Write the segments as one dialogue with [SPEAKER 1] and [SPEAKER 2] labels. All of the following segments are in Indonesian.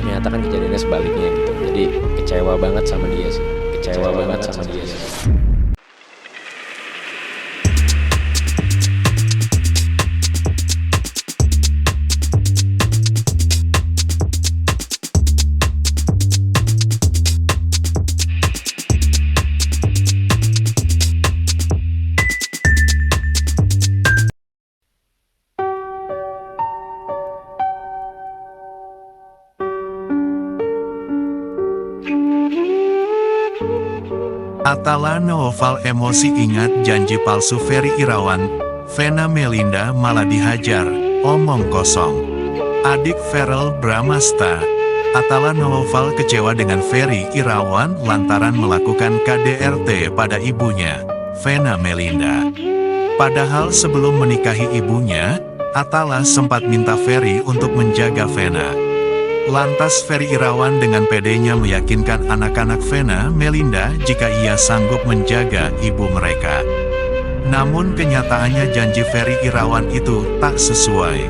[SPEAKER 1] ternyata kan kejadiannya sebaliknya gitu. Jadi kecewa banget sama dia sih, kecewa banget sama dia sih.
[SPEAKER 2] Atala Naufal emosi ingat janji palsu Ferry Irawan, Vena Melinda malah dihajar, omong kosong. Adik Verrel Bramasta, Atala Naufal kecewa dengan Ferry Irawan lantaran melakukan KDRT pada ibunya, Vena Melinda. Padahal sebelum menikahi ibunya, Atala sempat minta Ferry untuk menjaga Vena. Lantas Ferry Irawan dengan pedenya meyakinkan anak-anak Vena Melinda jika ia sanggup menjaga ibu mereka. Namun kenyataannya janji Ferry Irawan itu tak sesuai.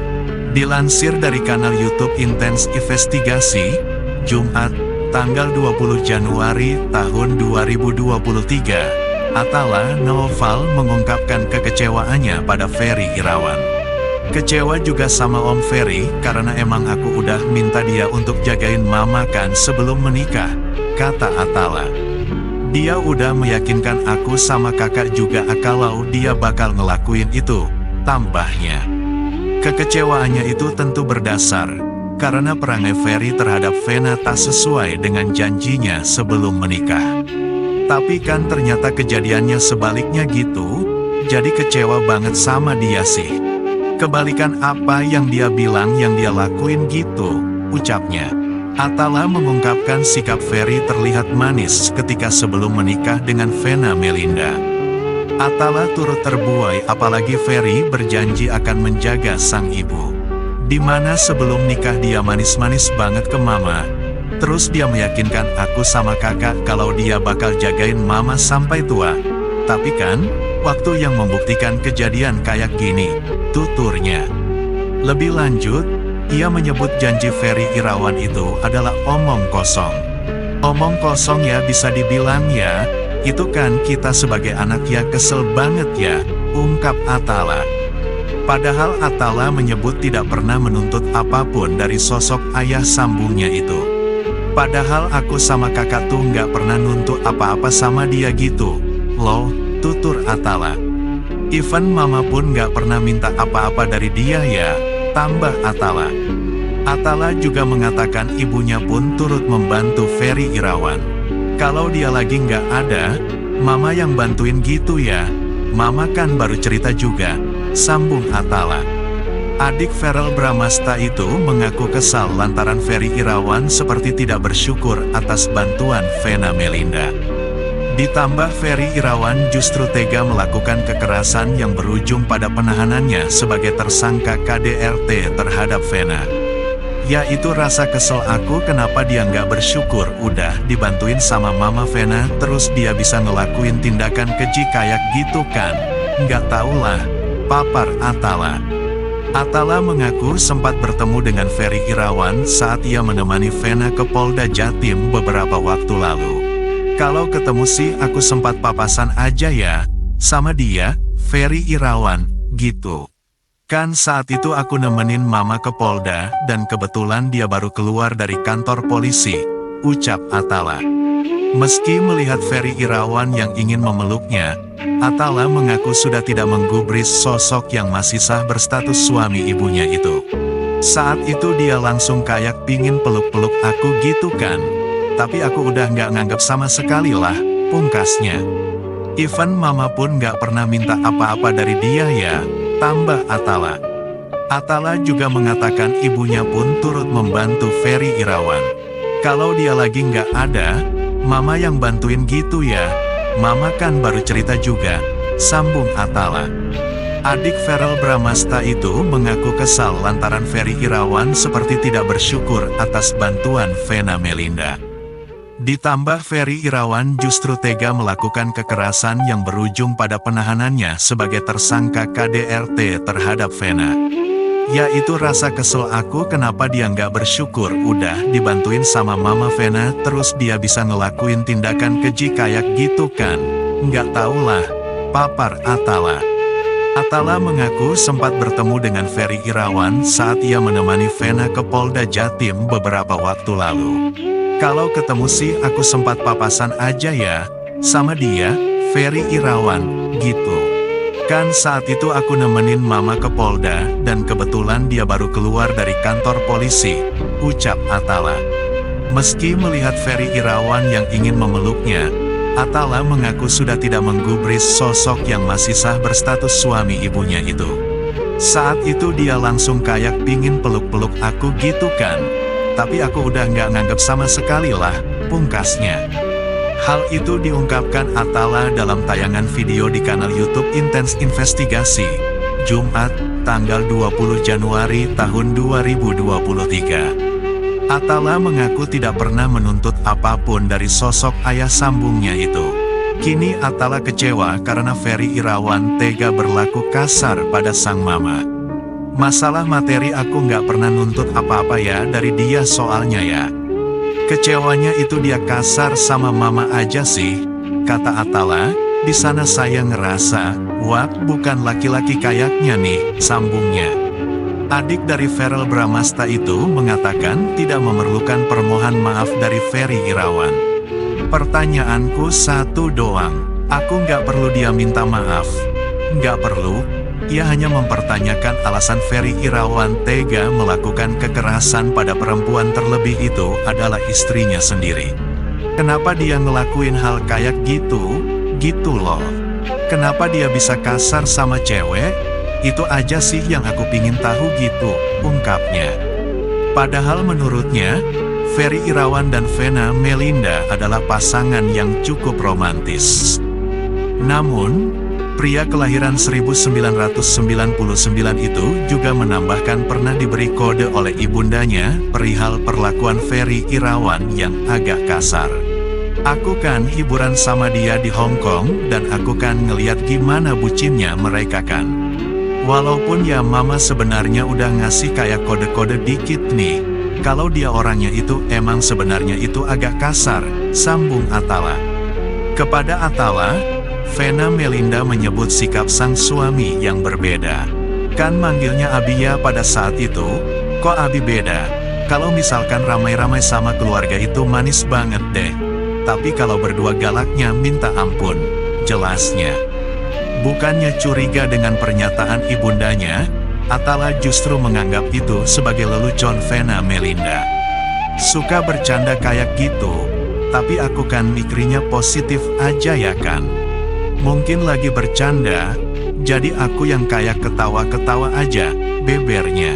[SPEAKER 2] Dilansir dari kanal YouTube Intens Investigasi, Jumat, tanggal 20 Januari tahun 2023, Atala Naufal mengungkapkan kekecewaannya pada Ferry Irawan. Kecewa juga sama Om Ferry, karena emang aku udah minta dia untuk jagain mama kan sebelum menikah, kata Atala. Dia udah meyakinkan aku sama kakak juga kalau dia bakal ngelakuin itu, tambahnya. Kekecewaannya itu tentu berdasar, karena perangai Ferry terhadap Vena tak sesuai dengan janjinya sebelum menikah. Tapi kan ternyata kejadiannya sebaliknya gitu, jadi kecewa banget sama dia sih. Kebalikan apa yang dia bilang yang dia lakuin gitu, ucapnya. Atala mengungkapkan sikap Ferry terlihat manis ketika sebelum menikah dengan Vena Melinda. Atala turut terbuai apalagi Ferry berjanji akan menjaga sang ibu. Dimana sebelum nikah dia manis-manis banget ke mama. Terus dia meyakinkan aku sama kakak kalau dia bakal jagain mama sampai tua. Tapi kan, waktu yang membuktikan kejadian kayak gini, tuturnya. Lebih lanjut, ia menyebut janji Ferry Irawan itu adalah omong kosong. Omong kosong ya bisa dibilang ya, itu kan kita sebagai anak ya kesel banget ya, ungkap Atala. Padahal Atala menyebut tidak pernah menuntut apapun dari sosok ayah sambungnya itu. Padahal aku sama kakak tuh nggak pernah nuntut apa-apa sama dia gitu, loh, tutur Atala. Even mama pun gak pernah minta apa-apa dari dia ya, tambah Atala. Atala juga mengatakan ibunya pun turut membantu Ferry Irawan. Kalau dia lagi gak ada, mama yang bantuin gitu ya, mama kan baru cerita juga, sambung Atala. Adik Verrel Bramasta itu mengaku kesal lantaran Ferry Irawan seperti tidak bersyukur atas bantuan Vena Melinda. Ditambah Ferry Irawan justru tega melakukan kekerasan yang berujung pada penahanannya sebagai tersangka KDRT terhadap Vena. Yaitu rasa kesel aku kenapa dia nggak bersyukur udah dibantuin sama mama Vena terus dia bisa ngelakuin tindakan keji kayak gitu kan. Nggak tahulah, papar Atala. Atala mengaku sempat bertemu dengan Ferry Irawan saat ia menemani Vena ke Polda Jatim beberapa waktu lalu. Kalau ketemu sih aku sempat papasan aja ya, sama dia, Ferry Irawan, gitu. Kan saat itu aku nemenin mama ke Polda, dan kebetulan dia baru keluar dari kantor polisi, ucap Atala. Meski melihat Ferry Irawan yang ingin memeluknya, Atala mengaku sudah tidak menggubris sosok yang masih sah berstatus suami ibunya itu. Saat itu dia langsung kayak pingin peluk-peluk aku gitu kan. Tapi aku udah nggak nganggep sama sekali lah, pungkasnya. Even mama pun nggak pernah minta apa-apa dari dia ya, tambah Atala. Atala juga mengatakan ibunya pun turut membantu Ferry Irawan. Kalau dia lagi nggak ada, mama yang bantuin gitu ya, mama kan baru cerita juga, sambung Atala. Adik Verrel Bramasta itu mengaku kesal lantaran Ferry Irawan seperti tidak bersyukur atas bantuan Vena Melinda. Ditambah Ferry Irawan justru tega melakukan kekerasan yang berujung pada penahanannya sebagai tersangka KDRT terhadap Vena. Yaitu rasa kesel aku kenapa dia nggak bersyukur udah dibantuin sama Mama Vena terus dia bisa ngelakuin tindakan keji kayak gitu kan. Nggak tahulah, papar Atala. Atala mengaku sempat bertemu dengan Ferry Irawan saat ia menemani Vena ke Polda Jatim beberapa waktu lalu. Kalau ketemu sih aku sempat papasan aja ya, sama dia, Ferry Irawan, gitu. Kan saat itu aku nemenin Mama ke Polda, dan kebetulan dia baru keluar dari kantor polisi, ucap Atala. Meski melihat Ferry Irawan yang ingin memeluknya, Atala mengaku sudah tidak menggubris sosok yang masih sah berstatus suami ibunya itu. Saat itu dia langsung kayak pingin peluk-peluk aku gitu kan. Tapi aku udah nggak nganggep sama sekali lah, pungkasnya. Hal itu diungkapkan Atala dalam tayangan video di kanal YouTube Intens Investigasi, Jumat, tanggal 20 Januari tahun 2023. Atala mengaku tidak pernah menuntut apapun dari sosok ayah sambungnya itu. Kini Atala kecewa karena Ferry Irawan tega berlaku kasar pada sang mama. Masalah materi aku nggak pernah nuntut apa-apa ya dari dia soalnya ya. Kecewanya itu dia kasar sama mama aja sih, kata Atala. Di sana saya ngerasa, wah bukan laki-laki kayaknya nih, sambungnya. Adik dari Verrel Bramasta itu mengatakan tidak memerlukan permohonan maaf dari Ferry Irawan. Pertanyaanku satu doang, aku nggak perlu dia minta maaf. Nggak perlu. Ia hanya mempertanyakan alasan Ferry Irawan tega melakukan kekerasan pada perempuan terlebih itu adalah istrinya sendiri. Kenapa dia ngelakuin hal kayak gitu? Gitu loh. Kenapa dia bisa kasar sama cewek? Itu aja sih yang aku pingin tahu gitu, ungkapnya. Padahal menurutnya, Ferry Irawan dan Vena Melinda adalah pasangan yang cukup romantis. Namun, pria kelahiran 1999 itu juga menambahkan pernah diberi kode oleh ibundanya perihal perlakuan Ferry Irawan yang agak kasar. Aku kan hiburan sama dia di Hong Kong dan aku kan ngeliat gimana bucinnya mereka kan. Walaupun ya mama sebenarnya udah ngasih kayak kode-kode dikit nih. Kalau dia orangnya itu emang sebenarnya itu agak kasar, sambung Atala. Kepada Atala, Vena Melinda menyebut sikap sang suami yang berbeda. Kan manggilnya Abi ya pada saat itu, kok Abi beda? Kalau misalkan ramai-ramai sama keluarga itu manis banget deh. Tapi kalau berdua galaknya minta ampun, jelasnya. Bukannya curiga dengan pernyataan ibundanya, Atala justru menganggap itu sebagai lelucon Vena Melinda. Suka bercanda kayak gitu, tapi aku kan mikirnya positif aja ya kan. Mungkin lagi bercanda, jadi aku yang kayak ketawa-ketawa aja, bebernya.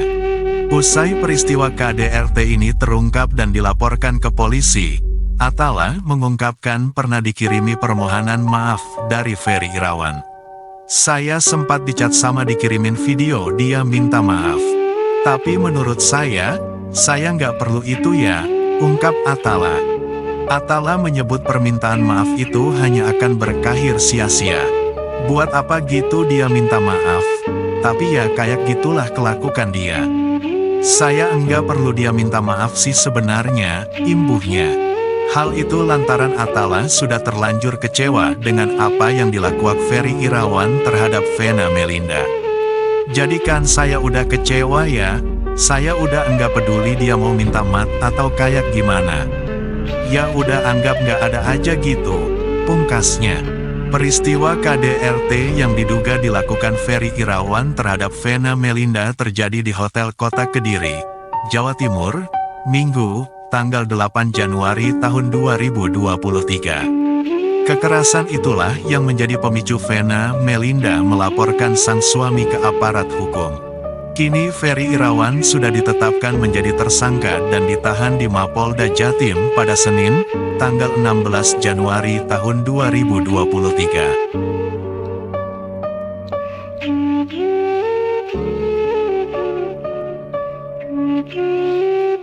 [SPEAKER 2] Usai peristiwa KDRT ini terungkap dan dilaporkan ke polisi, Atala mengungkapkan pernah dikirimi permohonan maaf dari Ferry Irawan. Saya sempat dicat sama dikirimin video dia minta maaf. Tapi menurut saya nggak perlu itu ya, ungkap Atala. Atala menyebut permintaan maaf itu hanya akan berakhir sia-sia. Buat apa gitu dia minta maaf? Tapi ya kayak gitulah kelakukan dia. Saya enggak perlu dia minta maaf sih sebenarnya, imbuhnya. Hal itu lantaran Atala sudah terlanjur kecewa dengan apa yang dilakukan Ferry Irawan terhadap Vena Melinda. Jadi kan saya udah kecewa ya, saya udah enggak peduli dia mau minta maaf atau kayak gimana. Ya udah anggap nggak ada aja gitu, pungkasnya. Peristiwa KDRT yang diduga dilakukan Ferry Irawan terhadap Vena Melinda terjadi di Hotel Kota Kediri, Jawa Timur, Minggu, tanggal 8 Januari tahun 2023. Kekerasan itulah yang menjadi pemicu Vena Melinda melaporkan sang suami ke aparat hukum. Kini Ferry Irawan sudah ditetapkan menjadi tersangka dan ditahan di Mapolda Jatim pada Senin, tanggal 16 Januari tahun 2023.